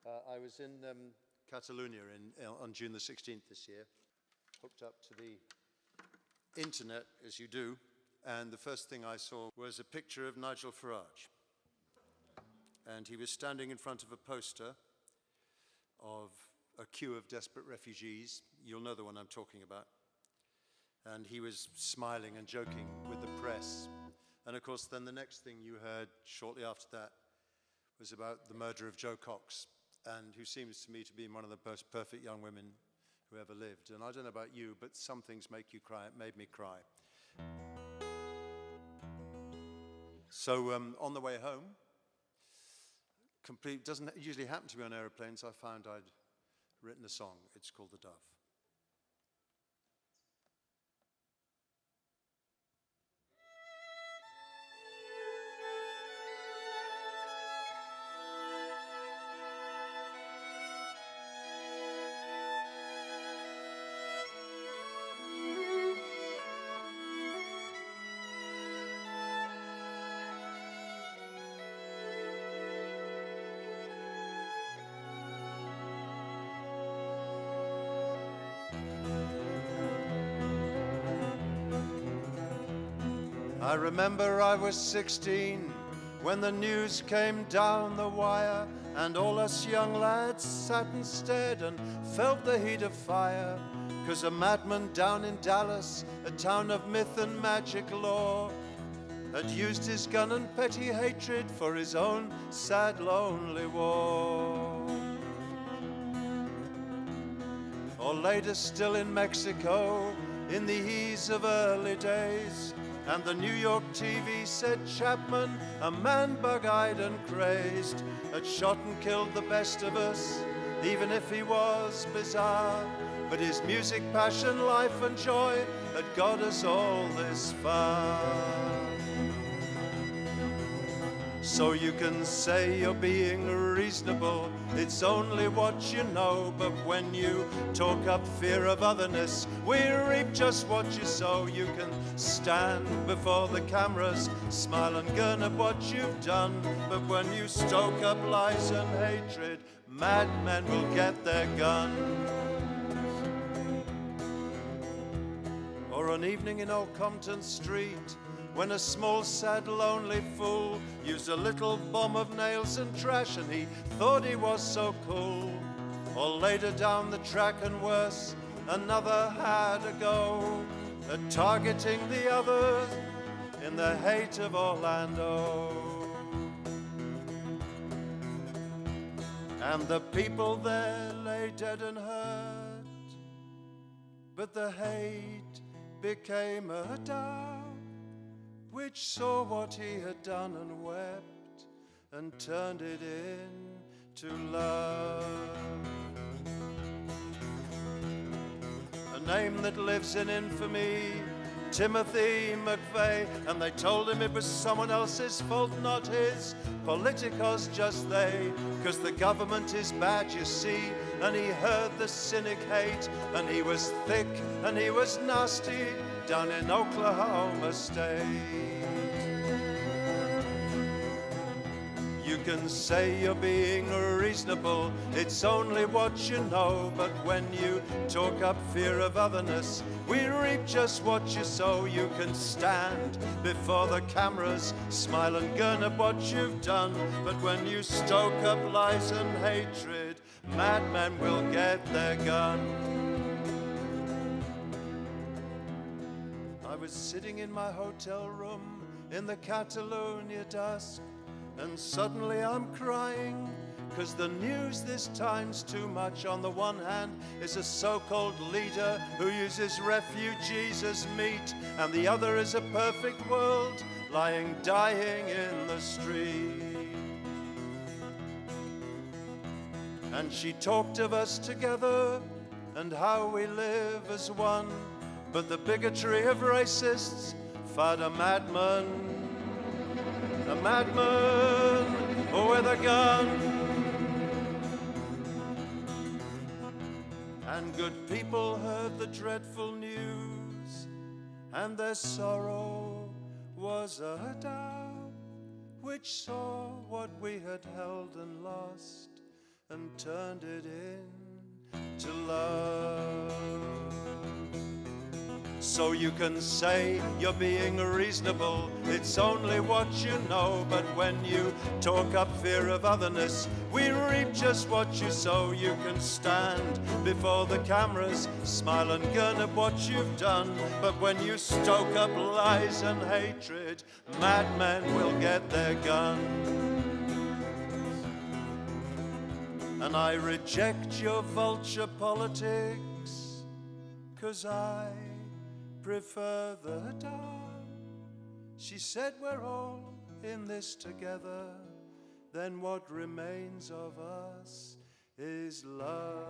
I was in Catalonia on June the 16th this year, hooked up to the internet, as you do, and the first thing I saw was a picture of Nigel Farage. And he was standing in front of a poster of a queue of desperate refugees. You'll know the one I'm talking about. And he was smiling and joking with the press. And of course, then the next thing you heard shortly after that was about the murder of Jo Cox, and who seems to me to be one of the most perfect young women who ever lived. And I don't know about you, but some things make you cry. It made me cry. So on the way home, doesn't usually happen to me on aeroplanes, I found I'd written a song. It's called The Dove. I remember I was 16 when the news came down the wire, and all us young lads sat and stared and felt the heat of fire, 'cause a madman down in Dallas, a town of myth and magic lore, had used his gun and petty hatred for his own sad, lonely war. Or later still in Mexico, in the ease of early days, and the New York TV said Chapman, a man bug-eyed and crazed, had shot and killed the best of us, even if he was bizarre. But his music, passion, life and joy had got us all this far. So you can say you're being reasonable, it's only what you know. But when you talk up fear of otherness, we reap just what you sow. You can stand before the cameras, smile and grin at what you've done. But when you stoke up lies and hatred, madmen will get their gun. Or an evening in Old Compton Street, when a small, sad, lonely fool used a little bomb of nails and trash, and he thought he was so cool. Or later down the track and worse, another had a go at targeting the others in the hate of Orlando. And the people there lay dead and hurt, but the hate became a dove, which saw what he had done and wept and turned it into love. A name that lives in infamy, Timothy McVeigh, and they told him it was someone else's fault, not his. Politicos just they, 'cause the government is bad, you see. And he heard the cynic hate, and he was thick and he was nasty down in Oklahoma State. You can say you're being reasonable, it's only what you know. But when you talk up fear of otherness, we reap just what you sow. You can stand before the cameras, smile and grin at what you've done. But when you stoke up lies and hatred, madmen will get their gun. I was sitting in my hotel room in the Catalonia dusk, and suddenly I'm crying, 'cause the news this time's too much. On the one hand is a so-called leader who uses refugees as meat, and the other is a perfect world lying dying in the street. And she talked of us together and how we live as one, but the bigotry of racists fought a madman with a gun. And good people heard the dreadful news, and their sorrow was a dove which saw what we had held and lost and turned it into love. So you can say you're being reasonable, it's only what you know. But when you talk up fear of otherness, we reap just what you sow. You can stand before the cameras, smile and grin at what you've done. But when you stoke up lies and hatred, madmen will get their gun. And I reject your vulture politics, 'cause I prefer the dark. She said we're all in this together, then what remains of us is love.